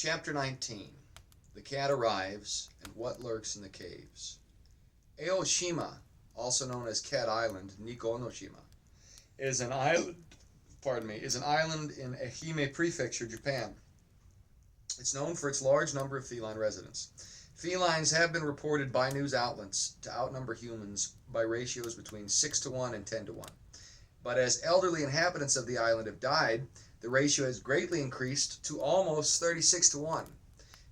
Chapter 19. The cat arrives, and what lurks in the caves. Aoshima, also known as Cat Island, Nikonoshima, is an island, is an island in Ehime Prefecture, Japan. It's known for its large number of feline residents. Felines have been reported by news outlets to outnumber humans by ratios between 6 to 1 and 10 to 1. But as elderly inhabitants of the island have died, the ratio has greatly increased to almost 36 to 1.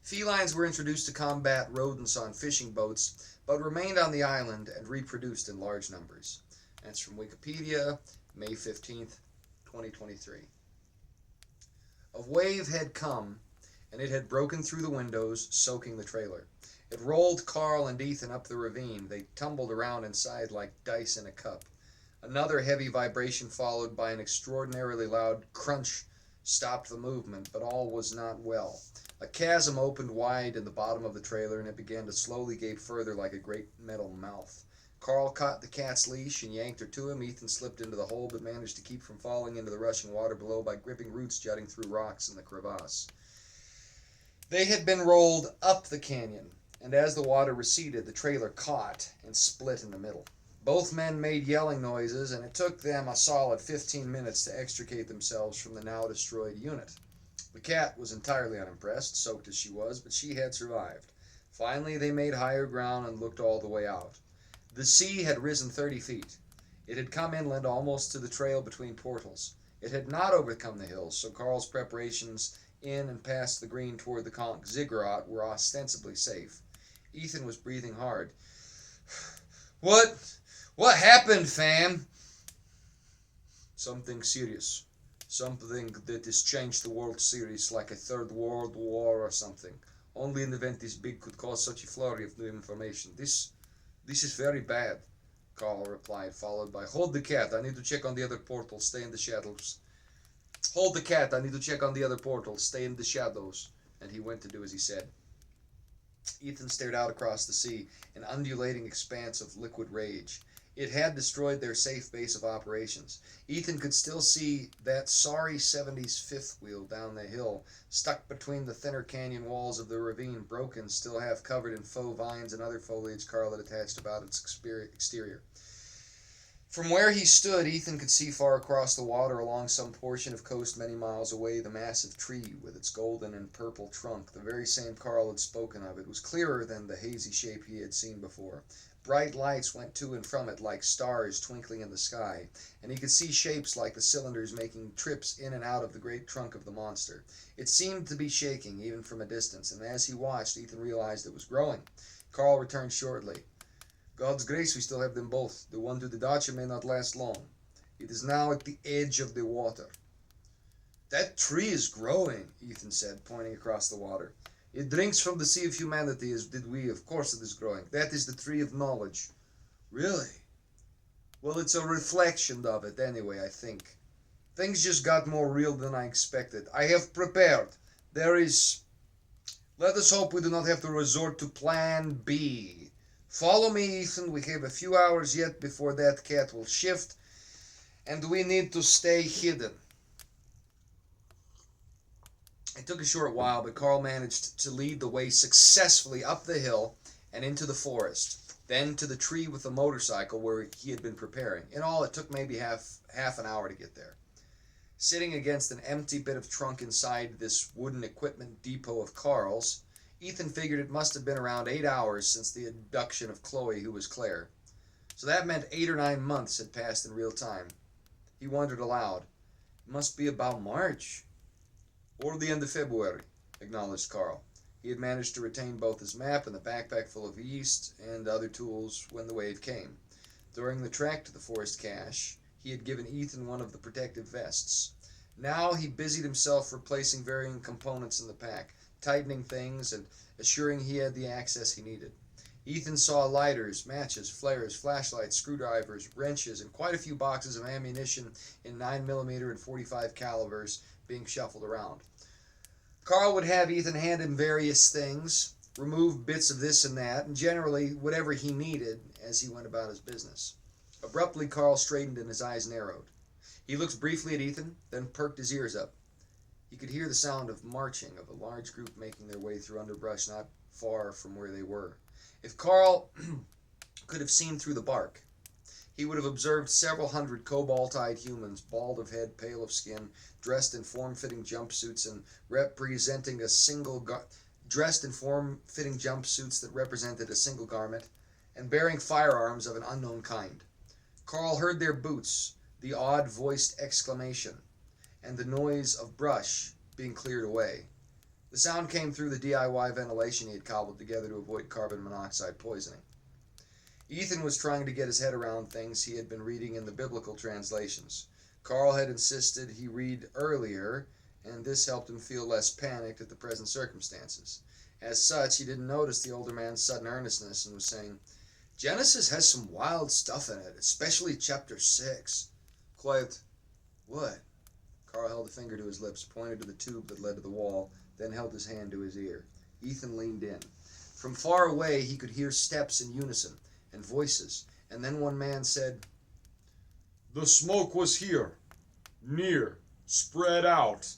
Felines were introduced to combat rodents on fishing boats, but remained on the island and reproduced in large numbers. That's from Wikipedia, May 15th, 2023. A wave had come, and it had broken through the windows, soaking the trailer. It rolled Carl and Ethan up the ravine. They tumbled around inside like dice in a cup. Another heavy vibration followed by an extraordinarily loud crunch stopped the movement, but all was not well. A chasm opened wide in the bottom of the trailer, and it began to slowly gape further like a great metal mouth. Carl caught the cat's leash and yanked her to him. Ethan slipped into the hole, but managed to keep from falling into the rushing water below by gripping roots jutting through rocks in the crevasse. They had been rolled up the canyon, and as the water receded, the trailer caught and split in the middle. Both men made yelling noises, and it took them a solid 15 minutes to extricate themselves from the now destroyed unit. The cat was entirely unimpressed, soaked as she was, but she had survived. Finally, they made higher ground and looked all the way out. The sea had risen 30 feet. It had come inland almost to the trail between portals. It had not overcome the hills, so Carl's preparations in and past the green toward the conch ziggurat were ostensibly safe. Ethan was breathing hard. What happened, fam? Something serious. Something that has changed the world series, like a third world war or something. Only an event this big could cause such a flurry of new information. This is very bad, Carl replied, followed by, Hold the cat, I need to check on the other portal, stay in the shadows. Hold the cat, I need to check on the other portal, stay in the shadows. And he went to do as he said. Ethan stared out across the sea, an undulating expanse of liquid rage. It had destroyed their safe base of operations. Ethan could still see that sorry 70s fifth wheel down the hill, stuck between the thinner canyon walls of the ravine, broken, still half covered in faux vines and other foliage Carl had attached about its exterior. From where he stood, Ethan could see far across the water along some portion of coast many miles away the massive tree with its golden and purple trunk, the very same Carl had spoken of. It was clearer than the hazy shape he had seen before. Bright lights went to and from it like stars twinkling in the sky, and he could see shapes like the cylinders making trips in and out of the great trunk of the monster. It seemed to be shaking, even from a distance, and as he watched, Ethan realized it was growing. Carl returned shortly. God's grace, we still have them both. The one to the dacha may not last long. It is now at the edge of the water. That tree is growing, Ethan said, pointing across the water. It drinks from the sea of humanity, as did we. Of course it is growing. That is the tree of knowledge. Really? Well, it's a reflection of it anyway, I think. Things just got more real than I expected. I have prepared. Let us hope we do not have to resort to plan B. Follow me, Ethan. We have a few hours yet before that cat will shift, and we need to stay hidden. It took a short while, but Carl managed to lead the way successfully up the hill and into the forest, then to the tree with the motorcycle where he had been preparing. In all, it took maybe half an hour to get there. Sitting against an empty bit of trunk inside this wooden equipment depot of Carl's, Ethan figured it must have been around 8 hours since the abduction of Chloe, who was Claire. So that meant 8 or 9 months had passed in real time. He wondered aloud. It must be about March. Or the end of February, acknowledged Carl. He had managed to retain both his map and the backpack full of yeast and other tools when the wave came. During the trek to the forest cache, he had given Ethan one of the protective vests. Now he busied himself replacing varying components in the pack, tightening things and assuring he had the access he needed. Ethan saw lighters, matches, flares, flashlights, screwdrivers, wrenches, and quite a few boxes of ammunition in 9mm and .45 calibers being shuffled around. Carl would have Ethan hand him various things, remove bits of this and that, and generally whatever he needed as he went about his business. Abruptly, Carl straightened and his eyes narrowed. He looked briefly at Ethan, then perked his ears up. He could hear the sound of marching of a large group making their way through underbrush not far from where they were. If Carl could have seen through the bark, he would have observed several hundred cobalt-eyed humans, bald of head, pale of skin, dressed in form-fitting jumpsuits and representing a single dressed in form-fitting jumpsuits that represented a single garment, and bearing firearms of an unknown kind. Carl heard their boots, the odd-voiced exclamation, and the noise of brush being cleared away. The sound came through the DIY ventilation he had cobbled together to avoid carbon monoxide poisoning. Ethan was trying to get his head around things he had been reading in the biblical translations. Carl had insisted he read earlier, and this helped him feel less panicked at the present circumstances. As such, he didn't notice the older man's sudden earnestness and was saying, "Genesis has some wild stuff in it, especially chapter 6. Quiet. What? Carl held a finger to his lips, pointed to the tube that led to the wall, then held his hand to his ear. Ethan leaned in. From far away, he could hear steps in unison and voices, and then one man said, "The smoke was here, near, spread out,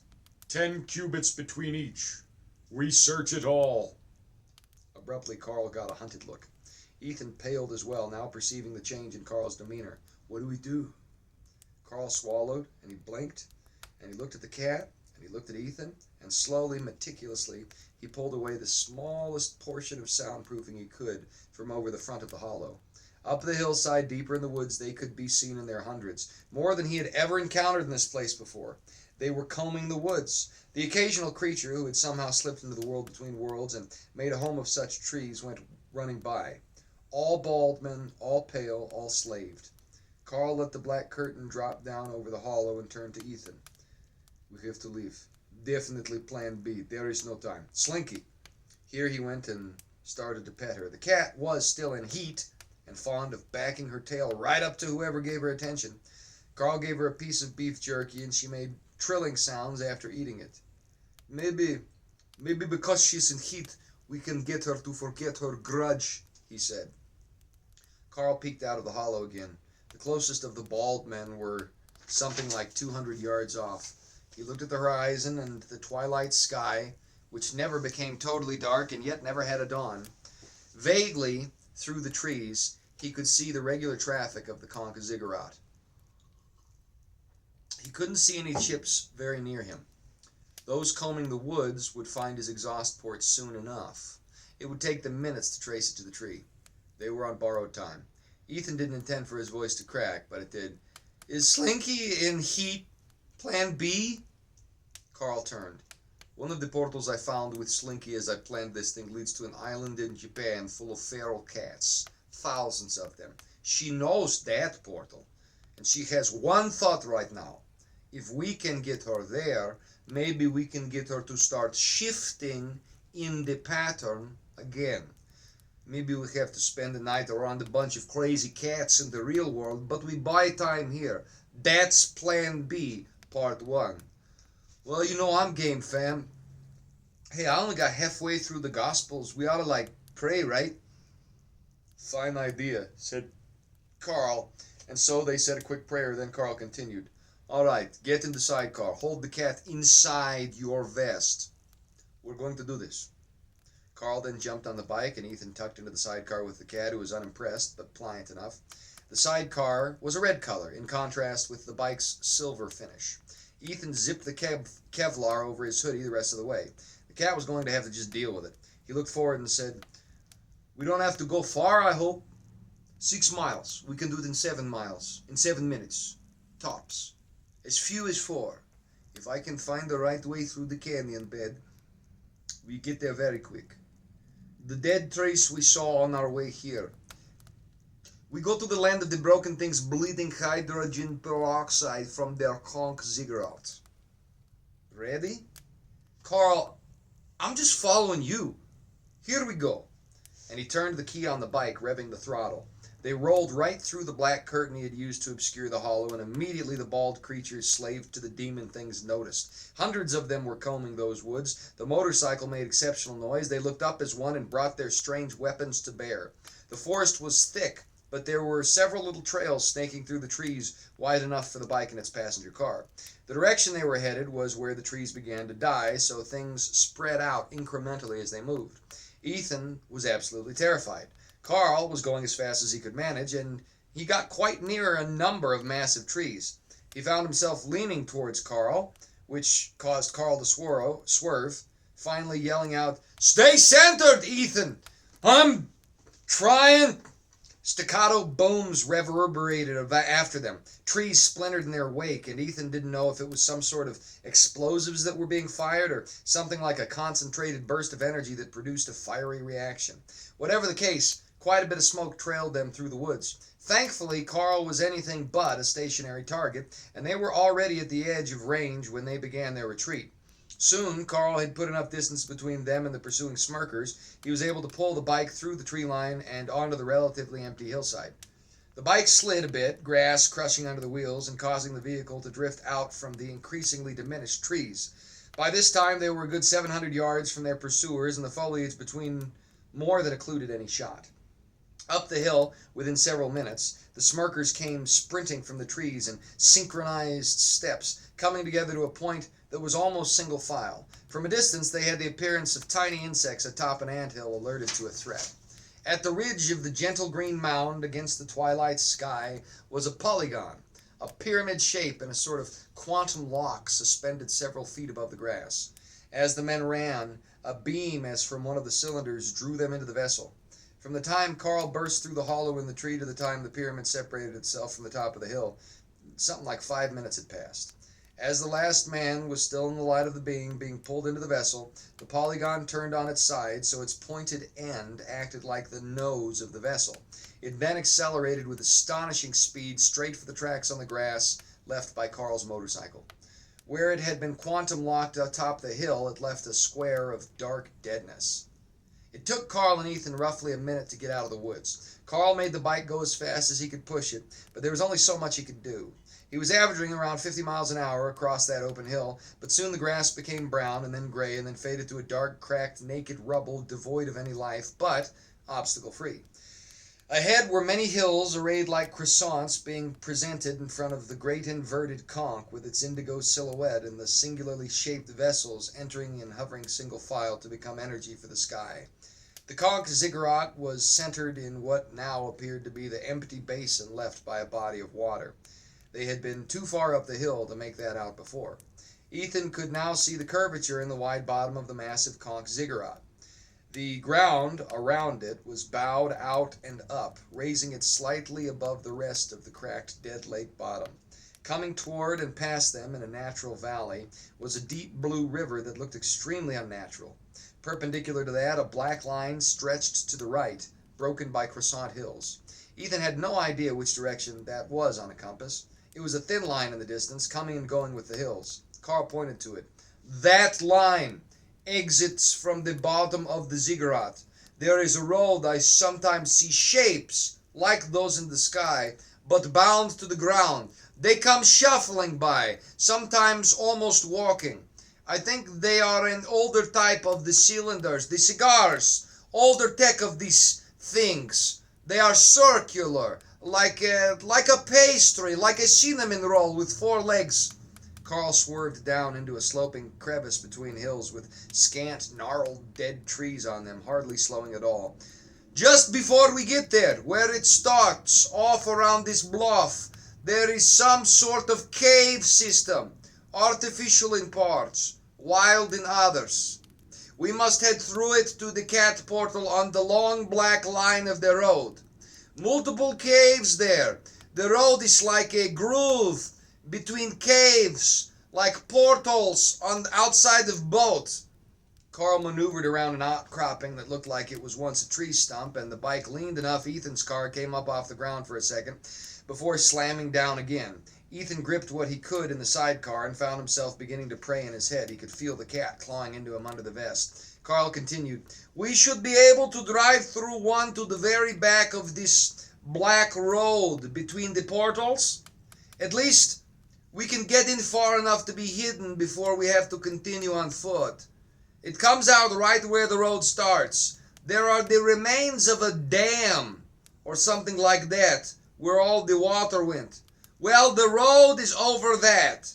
10 cubits between each. We search it all." Abruptly, Carl got a hunted look. Ethan paled as well, now perceiving the change in Carl's demeanor. "What do we do?" Carl swallowed, and he blinked, and he looked at the cat, and he looked at Ethan, and slowly, meticulously, he pulled away the smallest portion of soundproofing he could from over the front of the hollow. Up the hillside, deeper in the woods, they could be seen in their hundreds, more than he had ever encountered in this place before. They were combing the woods. The occasional creature who had somehow slipped into the world between worlds and made a home of such trees went running by. All bald men, all pale, all slaved. Carl let the black curtain drop down over the hollow and turned to Ethan. "We have to leave. Definitely plan B. There is no time. Slinky." Here he went and started to pet her. The cat was still in heat and fond of backing her tail right up to whoever gave her attention. Carl gave her a piece of beef jerky and she made trilling sounds after eating it. Maybe because she's in heat, we can get her to forget her grudge," he said. Carl peeked out of the hollow again. The closest of the bald men were something like 200 yards off. He looked at the horizon and the twilight sky, which never became totally dark and yet never had a dawn. Vaguely, through the trees, he could see the regular traffic of the Conca Ziggurat. He couldn't see any ships very near him. Those combing the woods would find his exhaust port soon enough. It would take them minutes to trace it to the tree. They were on borrowed time. Ethan didn't intend for his voice to crack, but it did. "Is Slinky in heat? Plan B?" Carl turned. "One of the portals I found with Slinky as I planned this thing leads to an island in Japan full of feral cats. Thousands of them. She knows that portal. And she has one thought right now. If we can get her there, maybe we can get her to start shifting in the pattern again. Maybe we have to spend the night around a bunch of crazy cats in the real world, but we buy time here. That's plan B, part 1. Well, you know I'm game, fam. Hey, I only got halfway through the Gospels. We ought to, pray, right?" "Fine idea," said Carl. And so they said a quick prayer, then Carl continued. "All right, get in the sidecar. Hold the cat inside your vest. We're going to do this." Carl then jumped on the bike, and Ethan tucked into the sidecar with the cat, who was unimpressed, but pliant enough. The sidecar was a red color, in contrast with the bike's silver finish. Ethan zipped the Kevlar over his hoodie the rest of the way. The cat was going to have to just deal with it. He looked forward and said, "We don't have to go far, I hope." 6 miles. We can do it in 7 miles. In 7 minutes. Tops. As few as 4. If I can find the right way through the canyon bed, we get there very quick. The dead trace we saw on our way here. We go to the land of the broken things bleeding hydrogen peroxide from their conch ziggurat. Ready? Carl, I'm just following you. Here we go." And he turned the key on the bike, revving the throttle. They rolled right through the black curtain he had used to obscure the hollow, and immediately the bald creatures slaved to the demon things noticed. Hundreds of them were combing those woods. The motorcycle made exceptional noise. They looked up as one and brought their strange weapons to bear. The forest was thick, but there were several little trails snaking through the trees wide enough for the bike and its passenger car. The direction they were headed was where the trees began to die, so things spread out incrementally as they moved. Ethan was absolutely terrified. Carl was going as fast as he could manage, and he got quite near a number of massive trees. He found himself leaning towards Carl, which caused Carl to swerve, finally yelling out, "Stay centered, Ethan! I'm trying!" Staccato booms reverberated after them. Trees splintered in their wake, and Ethan didn't know if it was some sort of explosives that were being fired or something like a concentrated burst of energy that produced a fiery reaction. Whatever the case, quite a bit of smoke trailed them through the woods. Thankfully, Carl was anything but a stationary target, and they were already at the edge of range when they began their retreat. Soon, Carl had put enough distance between them and the pursuing smirkers. He was able to pull the bike through the tree line and onto the relatively empty hillside. The bike slid a bit, grass crushing under the wheels and causing the vehicle to drift out from the increasingly diminished trees. By this time, they were a good 700 yards from their pursuers, and the foliage between more than occluded any shot. Up the hill, within several minutes, the smirkers came sprinting from the trees in synchronized steps, coming together to a point that was almost single file. From a distance, they had the appearance of tiny insects atop an anthill alerted to a threat. At the ridge of the gentle green mound against the twilight sky was a polygon, a pyramid shape in a sort of quantum lock suspended several feet above the grass. As the men ran, a beam as from one of the cylinders drew them into the vessel. From the time Carl burst through the hollow in the tree to the time the pyramid separated itself from the top of the hill, something like 5 minutes had passed. As the last man was still in the light of the beam being pulled into the vessel, the polygon turned on its side so its pointed end acted like the nose of the vessel. It then accelerated with astonishing speed straight for the tracks on the grass left by Carl's motorcycle. Where it had been quantum locked atop the hill, it left a square of dark deadness. It took Carl and Ethan roughly a minute to get out of the woods. Carl made the bike go as fast as he could push it, but there was only so much he could do. He was averaging around 50 miles an hour across that open hill, but soon the grass became brown and then gray and then faded to a dark, cracked, naked rubble devoid of any life, but obstacle-free. Ahead were many hills arrayed like croissants being presented in front of the great inverted conch with its indigo silhouette and the singularly shaped vessels entering and hovering single file to become energy for the sky. The conch ziggurat was centered in what now appeared to be the empty basin left by a body of water. They had been too far up the hill to make that out before. Ethan could now see the curvature in the wide bottom of the massive conch ziggurat. The ground around it was bowed out and up, raising it slightly above the rest of the cracked dead lake bottom. Coming toward and past them in a natural valley was a deep blue river that looked extremely unnatural. Perpendicular to that, a black line stretched to the right, broken by croissant hills. Ethan had no idea which direction that was on a compass. It was a thin line in the distance, coming and going with the hills. Carl pointed to it. "That line exits from the bottom of the ziggurat. There is a road. I sometimes see shapes like those in the sky, but bound to the ground. They come shuffling by, sometimes almost walking. I think they are an older type of the cylinders, the cigars, older tech of these things. They are circular, like a pastry, like a cinnamon roll with 4 legs." Carl swerved down into a sloping crevice between hills with scant, gnarled, dead trees on them, hardly slowing at all. "Just before we get there, where it starts off around this bluff, there is some sort of cave system, artificial in parts, wild in others. We must head through it to the cat portal on the long black line of the road. Multiple caves there. The road is like a groove between caves, like portals on the outside of boats." Carl maneuvered around an outcropping that looked like it was once a tree stump, and the bike leaned enough Ethan's car came up off the ground for a second before slamming down again. Ethan gripped what he could in the sidecar and found himself beginning to pray in his head. He could feel the cat clawing into him under the vest. Carl continued, "We should be able to drive through one to the very back of this black road between the portals. At least we can get in far enough to be hidden before we have to continue on foot. It comes out right where the road starts. There are the remains of a dam or something like that, where all the water went. Well, the road is over that.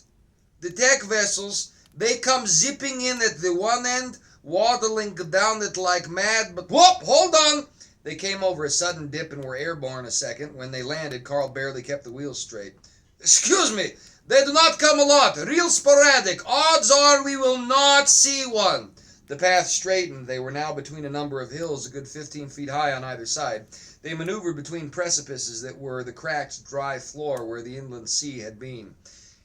The tech vessels, they come zipping in at the one end, waddling down it like mad, but whoop, hold on! They came over a sudden dip and were airborne a second. When they landed, Carl barely kept the wheels straight. Excuse me, they do not come a lot, real sporadic. Odds are we will not see one. The path straightened. They were now between a number of hills a good 15 feet high on either side. They maneuvered between precipices that were the cracked, dry floor where the inland sea had been.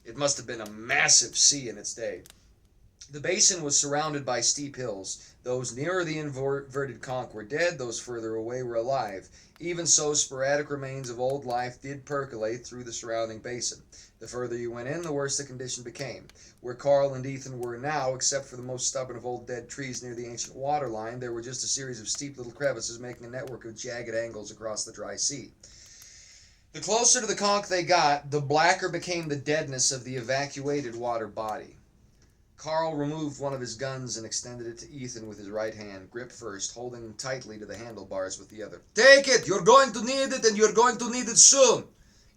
It must have been a massive sea in its day. The basin was surrounded by steep hills. Those nearer the inverted conch were dead, those further away were alive. Even so, sporadic remains of old life did percolate through the surrounding basin. The further you went in, the worse the condition became. Where Carl and Ethan were now, except for the most stubborn of old dead trees near the ancient water line, there were just a series of steep little crevices making a network of jagged angles across the dry sea. The closer to the conch they got, the blacker became the deadness of the evacuated water body. Carl removed one of his guns and extended it to Ethan with his right hand, grip first, holding tightly to the handlebars with the other. Take it! You're going to need it, and you're going to need it soon!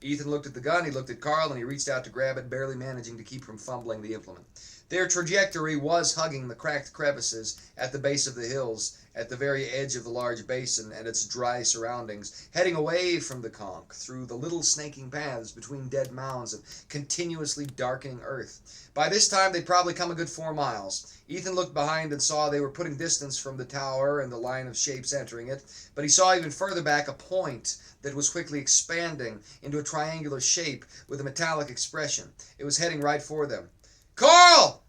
Ethan looked at the gun, he looked at Carl, and he reached out to grab it, barely managing to keep from fumbling the implement. Their trajectory was hugging the cracked crevices at the base of the hills, at the very edge of the large basin and its dry surroundings, heading away from the conch through the little snaking paths between dead mounds of continuously darkening earth. By this time, they'd probably come a good 4 miles. Ethan looked behind and saw they were putting distance from the tower and the line of shapes entering it, but he saw even further back a point that was quickly expanding into a triangular shape with a metallic expression. It was heading right for them. Carl!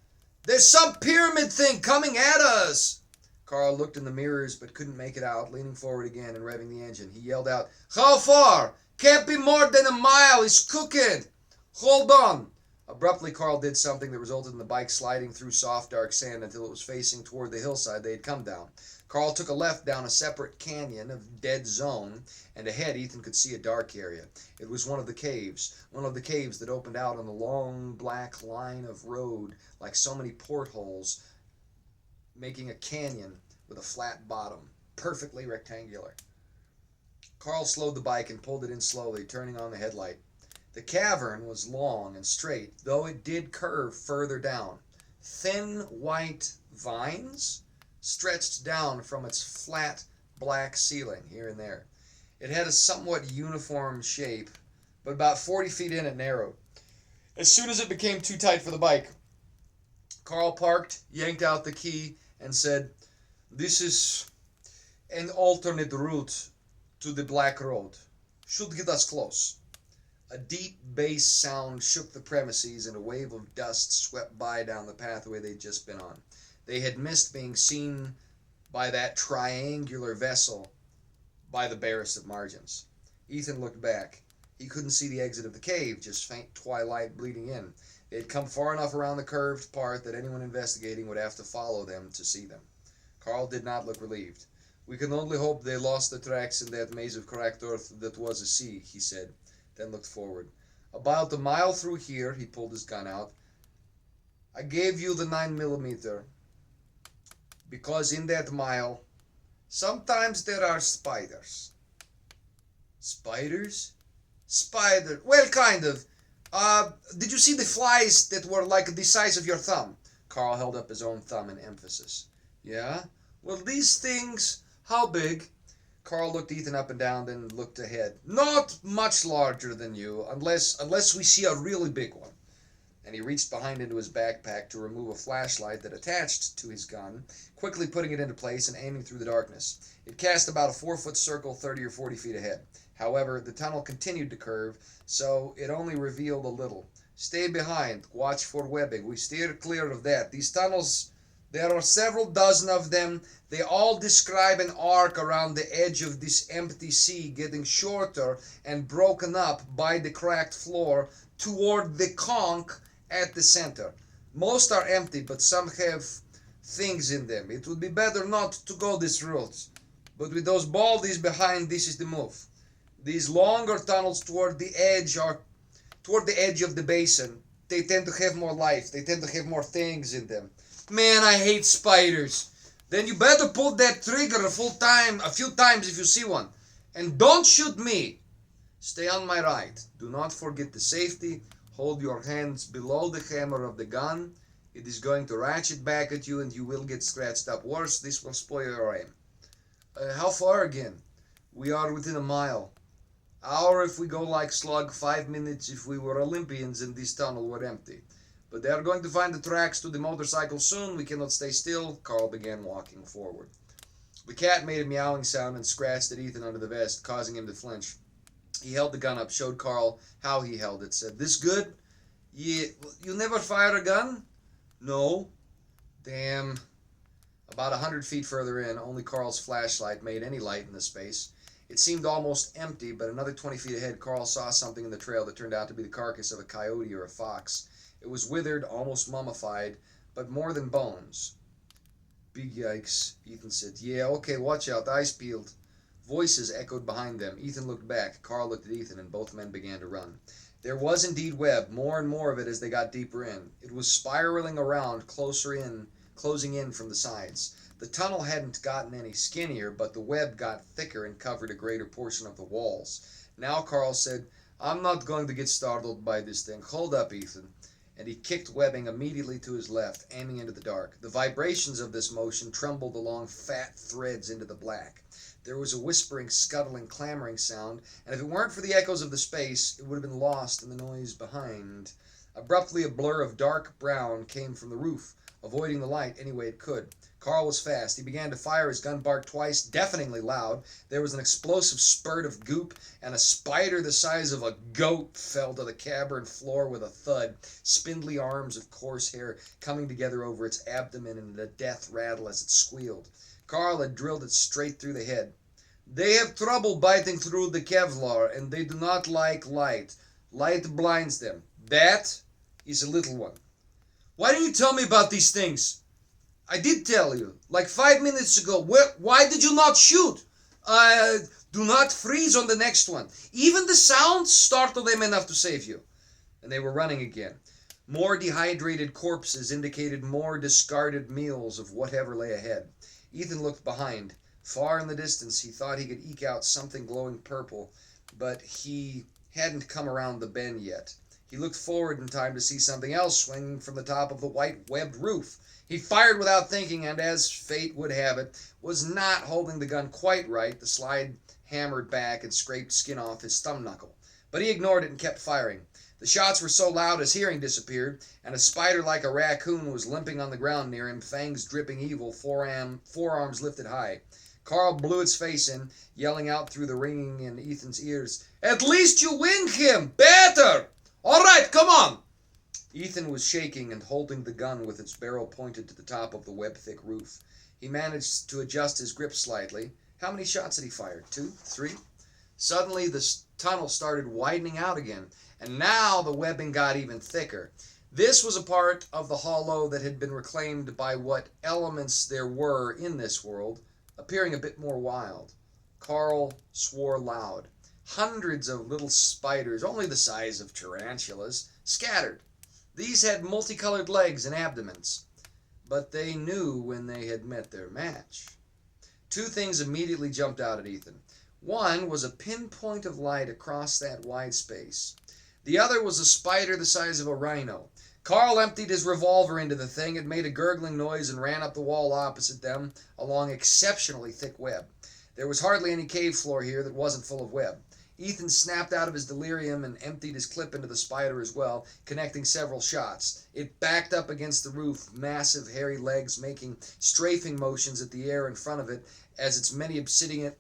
There's some pyramid thing coming at us! Carl looked in the mirrors but couldn't make it out, leaning forward again and revving the engine. He yelled out, How far? Can't be more than a mile. It's cooking. Hold on. Abruptly, Carl did something that resulted in the bike sliding through soft, dark sand until it was facing toward the hillside they had come down. Carl took a left down a separate canyon of dead zone, and ahead Ethan could see a dark area. It was one of the caves that opened out on the long black line of road like so many portholes, making a canyon with a flat bottom, perfectly rectangular. Carl slowed the bike and pulled it in slowly, turning on the headlight. The cavern was long and straight, though it did curve further down. Thin white vines stretched down from its flat black ceiling here and there. It had a somewhat uniform shape, but about 40 feet in it narrowed. As soon as it became too tight for the bike, Carl parked, yanked out the key, and said, This is an alternate route to the Black Road. Should get us close. A deep bass sound shook the premises, and a wave of dust swept by down the pathway they'd just been on. They had missed being seen by that triangular vessel by the barest of margins. Ethan looked back. He couldn't see the exit of the cave, just faint twilight bleeding in. They had come far enough around the curved part that anyone investigating would have to follow them to see them. Carl did not look relieved. We can only hope they lost the tracks in that maze of cracked earth that was a sea, he said, then looked forward. About a mile through here, he pulled his gun out. I gave you the 9mm, because in that mile, sometimes there are spiders. Spiders? Spider. Well, kind of. Did you see the flies that were like the size of your thumb? Carl held up his own thumb in emphasis. Yeah? Well, these things, how big? Carl looked Ethan up and down, then looked ahead. Not much larger than you, unless we see a really big one. And he reached behind into his backpack to remove a flashlight that attached to his gun, quickly putting it into place and aiming through the darkness. It cast about a 4-foot circle 30 or 40 feet ahead. However, the tunnel continued to curve, so it only revealed a little. Stay behind. Watch for webbing. We steer clear of that. These tunnels, there are several dozen of them. They all describe an arc around the edge of this empty sea, getting shorter and broken up by the cracked floor toward the conch at the center. Most are empty, but some have things in them. It would be better not to go this route. But with those baldies behind, this is the move. These longer tunnels toward the edge of the basin. They tend to have more life. They tend to have more things in them. Man, I hate spiders. Then you better pull that trigger a few times if you see one. And don't shoot me! Stay on my right. Do not forget the safety. Hold your hands below the hammer of the gun. It is going to ratchet back at you and you will get scratched up. Worse, this will spoil your aim. How far again? We are within a mile. Hour if we go like slug, 5 minutes if we were Olympians and this tunnel were empty. But they are going to find the tracks to the motorcycle soon. We cannot stay still. Carl began walking forward. The cat made a meowing sound and scratched at Ethan under the vest, causing him to flinch. He held the gun up, showed Carl how he held it, said, "This good? Yeah, you never fire a gun?" "No." "Damn." About 100 feet further in, only Carl's flashlight made any light in the space. It seemed almost empty, but another 20 feet ahead, Carl saw something in the trail that turned out to be the carcass of a coyote or a fox. It was withered, almost mummified, but more than bones. "Big yikes," Ethan said. "Yeah, okay, watch out, eyes peeled." Voices echoed behind them. Ethan looked back. Carl looked at Ethan, and both men began to run. There was indeed web, more and more of it as they got deeper in. It was spiraling around, closing in from the sides. The tunnel hadn't gotten any skinnier, but the web got thicker and covered a greater portion of the walls. Now Carl said, "I'm not going to get startled by this thing. Hold up, Ethan." And he kicked webbing immediately to his left, aiming into the dark. The vibrations of this motion trembled along fat threads into the black. There was a whispering, scuttling, clamoring sound, and if it weren't for the echoes of the space, it would have been lost in the noise behind. Abruptly, a blur of dark brown came from the roof, avoiding the light any way it could. Carl was fast. He began to fire. His gun barked twice, deafeningly loud. There was an explosive spurt of goop, and a spider the size of a goat fell to the cavern floor with a thud, spindly arms of coarse hair coming together over its abdomen in a death rattle as it squealed. Carl had drilled it straight through the head. "They have trouble biting through the Kevlar, and they do not like light. Light blinds them. That is a little one." "Why didn't you tell me about these things?" "I did tell you, like 5 minutes ago. Why did you not shoot?" Do not freeze on the next one. Even the sounds startle them enough to save you." And they were running again. More dehydrated corpses indicated more discarded meals of whatever lay ahead. Ethan looked behind. Far in the distance, he thought he could eke out something glowing purple, but he hadn't come around the bend yet. He looked forward in time to see something else swinging from the top of the white webbed roof. He fired without thinking, and as fate would have it, was not holding the gun quite right. The slide hammered back and scraped skin off his thumb knuckle. But he ignored it and kept firing. The shots were so loud his hearing disappeared, and a spider like a raccoon was limping on the ground near him, fangs dripping evil, forearms lifted high. Carl blew its face in, yelling out through the ringing in Ethan's ears, "At least you winged him! Better! All right, come on!" Ethan was shaking and holding the gun with its barrel pointed to the top of the web-thick roof. He managed to adjust his grip slightly. How many shots had he fired? 2? 3? Suddenly the tunnel started widening out again, and now the webbing got even thicker. This was a part of the hollow that had been reclaimed by what elements there were in this world, appearing a bit more wild. Carl swore loud. Hundreds of little spiders, only the size of tarantulas, scattered. These had multicolored legs and abdomens, but they knew when they had met their match. Two things immediately jumped out at Ethan. One was a pinpoint of light across that wide space. The other was a spider the size of a rhino. Carl emptied his revolver into the thing. It made a gurgling noise and ran up the wall opposite them along exceptionally thick web. There was hardly any cave floor here that wasn't full of web. Ethan snapped out of his delirium and emptied his clip into the spider as well, connecting several shots. It backed up against the roof, massive hairy legs making strafing motions at the air in front of it as its many obsidian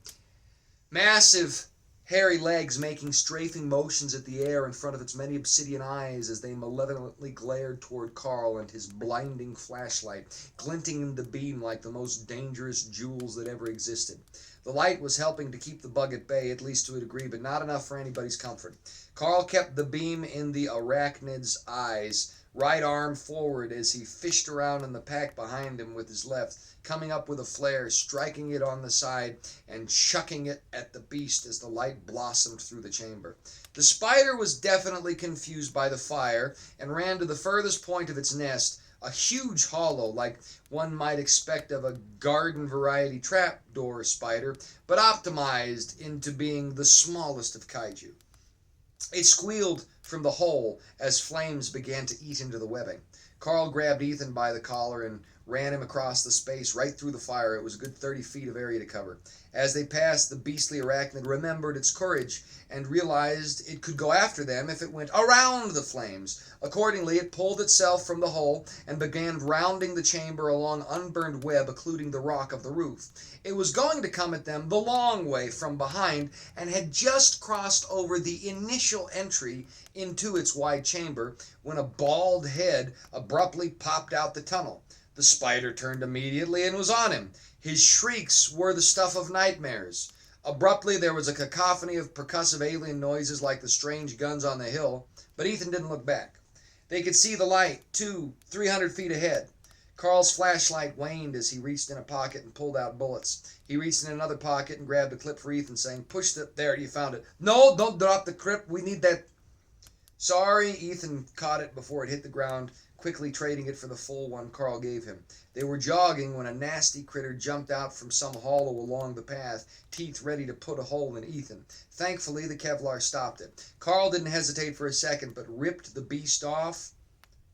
eyes as they malevolently glared toward Carl and his blinding flashlight, glinting in the beam like the most dangerous jewels that ever existed. The light was helping to keep the bug at bay, at least to a degree, but not enough for anybody's comfort. Carl kept the beam in the arachnid's eyes, right arm forward as he fished around in the pack behind him with his left, coming up with a flare, striking it on the side, and chucking it at the beast as the light blossomed through the chamber. The spider was definitely confused by the fire and ran to the furthest point of its nest, a huge hollow like one might expect of a garden variety trapdoor spider, but optimized into being the smallest of kaiju. It squealed from the hole as flames began to eat into the webbing. Carl grabbed Ethan by the collar and ran him across the space right through the fire. It was a good 30 feet of area to cover. As they passed, the beastly arachnid remembered its courage and realized it could go after them if it went around the flames. Accordingly, it pulled itself from the hole and began rounding the chamber along unburned web occluding the rock of the roof. It was going to come at them the long way from behind and had just crossed over the initial entry into its wide chamber when a bald head abruptly popped out the tunnel. The spider turned immediately and was on him. His shrieks were the stuff of nightmares. Abruptly, there was a cacophony of percussive alien noises like the strange guns on the hill, but Ethan didn't look back. They could see the light 200-300 feet ahead. Carl's flashlight waned as he reached in a pocket and pulled out bullets. He reached in another pocket and grabbed a clip for Ethan, saying, "Push that there, you found it." "No, don't drop the clip. We need that." "Sorry." Ethan caught it before it hit the ground, quickly trading it for the full one Carl gave him. They were jogging when a nasty critter jumped out from some hollow along the path, teeth ready to put a hole in Ethan. Thankfully, the Kevlar stopped it. Carl didn't hesitate for a second, but ripped the beast off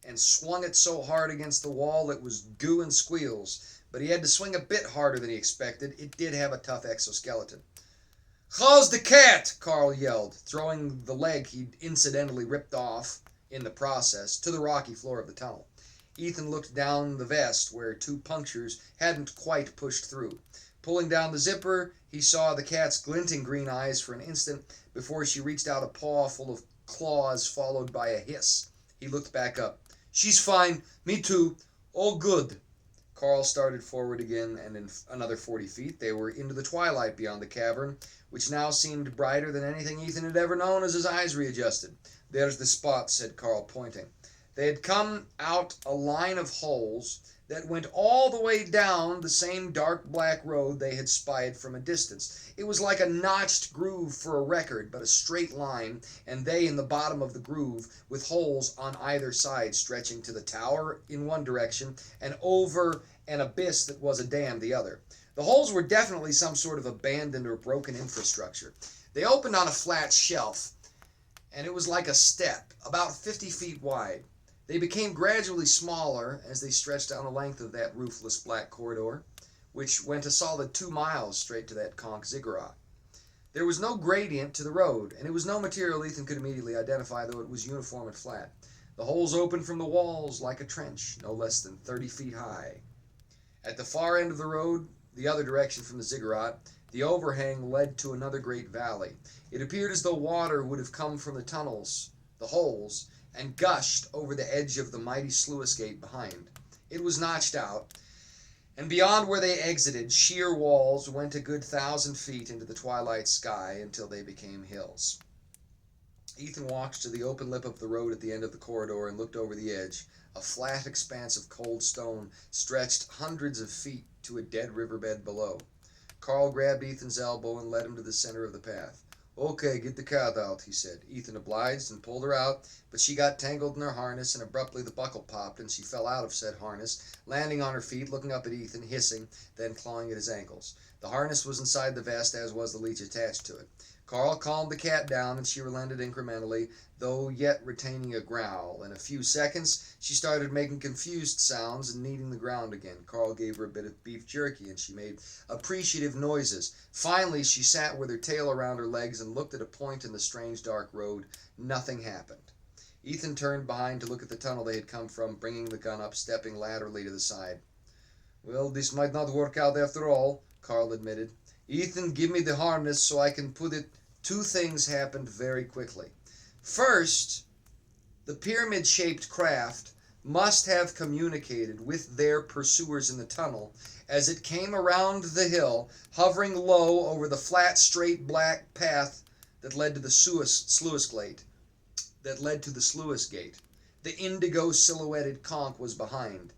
and swung it so hard against the wall it was goo and squeals. But he had to swing a bit harder than he expected. It did have a tough exoskeleton. "How's the cat?" Carl yelled, throwing the leg he'd incidentally ripped off in the process to the rocky floor of the tunnel. Ethan looked down the vest where 2 punctures hadn't quite pushed through. Pulling down the zipper, he saw the cat's glinting green eyes for an instant before she reached out a paw full of claws followed by a hiss. He looked back up. "She's fine. Me too. All good." Carl started forward again, and in another 40 feet they were into the twilight beyond the cavern, which now seemed brighter than anything Ethan had ever known as his eyes readjusted. "There's the spot," said Carl, pointing. They had come out a line of holes that went all the way down the same dark black road they had spied from a distance. It was like a notched groove for a record, but a straight line, and they in the bottom of the groove, with holes on either side stretching to the tower in one direction and over an abyss that was a dam the other. The holes were definitely some sort of abandoned or broken infrastructure. They opened on a flat shelf, and it was like a step, about 50 feet wide. They became gradually smaller as they stretched down the length of that roofless black corridor, which went a solid 2 miles straight to that conch ziggurat. There was no gradient to the road, and it was no material Ethan could immediately identify, though it was uniform and flat. The holes opened from the walls like a trench, no less than 30 feet high. At the far end of the road, the other direction from the ziggurat, the overhang led to another great valley. It appeared as though water would have come from the tunnels, the holes, and gushed over the edge of the mighty sluice gate behind. It was notched out, and beyond where they exited, sheer walls went a good 1,000 feet into the twilight sky until they became hills. Ethan walked to the open lip of the road at the end of the corridor and looked over the edge. A flat expanse of cold stone stretched hundreds of feet to a dead riverbed below. Carl grabbed Ethan's elbow and led him to the center of the path. "Okay, get the cat out," he said. Ethan obliged and pulled her out, but she got tangled in her harness, and abruptly the buckle popped, and she fell out of said harness, landing on her feet, looking up at Ethan, hissing, then clawing at his ankles. The harness was inside the vest, as was the leech attached to it. Carl calmed the cat down, and she relented incrementally, though yet retaining a growl. In a few seconds, she started making confused sounds and kneading the ground again. Carl gave her a bit of beef jerky, and she made appreciative noises. Finally, she sat with her tail around her legs and looked at a point in the strange dark road. Nothing happened. Ethan turned behind to look at the tunnel they had come from, bringing the gun up, stepping laterally to the side. "Well, this might not work out after all," Carl admitted. "Ethan, give me the harness so I can put it." 2 things happened very quickly. First, the pyramid-shaped craft must have communicated with their pursuers in the tunnel as it came around the hill, hovering low over the flat, straight black path that led to the sluice gate. The indigo silhouetted conch was behind,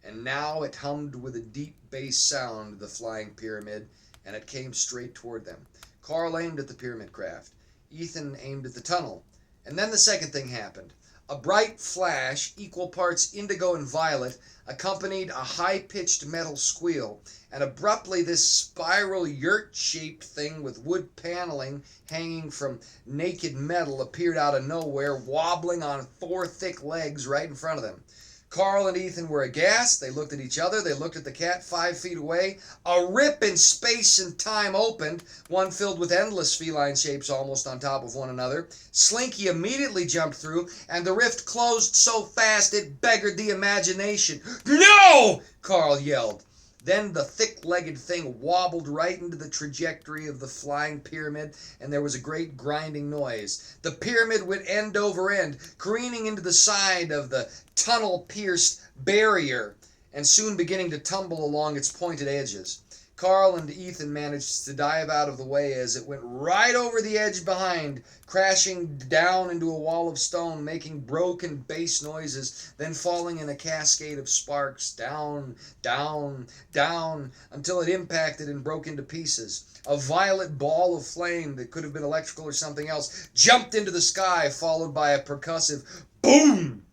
and now it hummed with a deep bass sound, the flying pyramid, and it came straight toward them. Carl aimed at the pyramid craft. Ethan aimed at the tunnel. And then the second thing happened. A bright flash, equal parts indigo and violet, accompanied a high-pitched metal squeal, and abruptly this spiral yurt-shaped thing with wood paneling hanging from naked metal appeared out of nowhere, wobbling on 4 thick legs right in front of them. Carl and Ethan were aghast. They looked at each other. They looked at the cat 5 feet away. A rip in space and time opened, one filled with endless feline shapes almost on top of one another. Slinky immediately jumped through, and the rift closed so fast it beggared the imagination. "No!" Carl yelled. Then the thick-legged thing wobbled right into the trajectory of the flying pyramid, and there was a great grinding noise. The pyramid went end over end, careening into the side of the tunnel-pierced barrier, and soon beginning to tumble along its pointed edges. Carl and Ethan managed to dive out of the way as it went right over the edge behind, crashing down into a wall of stone, making broken bass noises, then falling in a cascade of sparks, down, down, down, until it impacted and broke into pieces. A violet ball of flame that could have been electrical or something else jumped into the sky, followed by a percussive boom.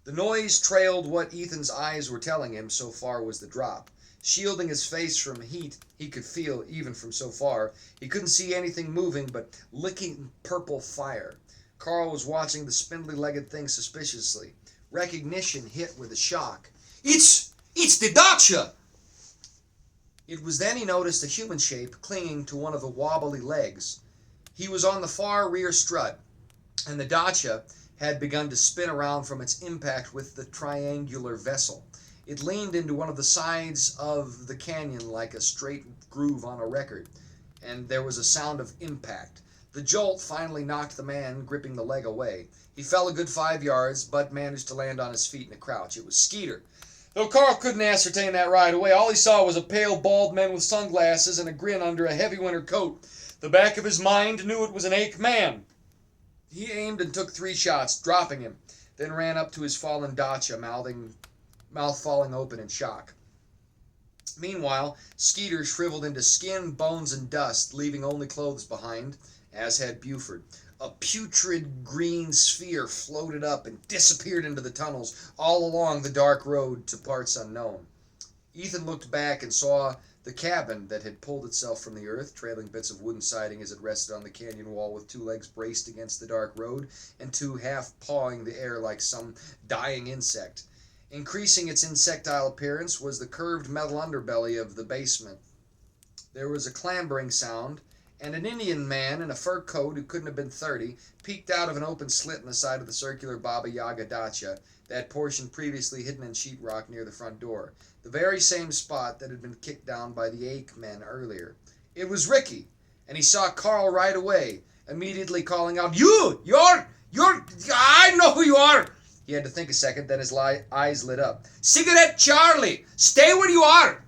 The noise trailed what Ethan's eyes were telling him, so far was the drop. Shielding his face from heat he could feel even from so far, he couldn't see anything moving but licking purple fire. Carl was watching the spindly-legged thing suspiciously. Recognition hit with a shock. It's the Dacia! It was then he noticed a human shape clinging to one of the wobbly legs. He was on the far rear strut, and the Dacia had begun to spin around from its impact with the triangular vessel. It leaned into one of the sides of the canyon like a straight groove on a record, and there was a sound of impact. The jolt finally knocked the man gripping the leg away. He fell a good 5 yards, but managed to land on his feet in a crouch. It was Skeeter. Though Carl couldn't ascertain that right away, all he saw was a pale, bald man with sunglasses and a grin under a heavy winter coat. The back of his mind knew it was an ache man. He aimed and took 3 shots, dropping him, then ran up to his fallen Dacia, mouth falling open in shock. Meanwhile, Skeeter shriveled into skin, bones, and dust, leaving only clothes behind, as had Buford. A putrid green sphere floated up and disappeared into the tunnels all along the dark road to parts unknown. Ethan looked back and saw the cabin that had pulled itself from the earth, trailing bits of wooden siding as it rested on the canyon wall with 2 legs braced against the dark road and 2 half pawing the air like some dying insect. Increasing its insectile appearance was the curved metal underbelly of the basement. There was a clambering sound, and an Indian man in a fur coat who couldn't have been 30 peeked out of an open slit in the side of the circular Baba Yaga Dacha, that portion previously hidden in sheetrock near the front door, the very same spot that had been kicked down by the Ache men earlier. It was Ricky, and he saw Carl right away, immediately calling out, You're, I know who you are!" He had to think a second, then his eyes lit up. "Cigarette Charlie! Stay where you are!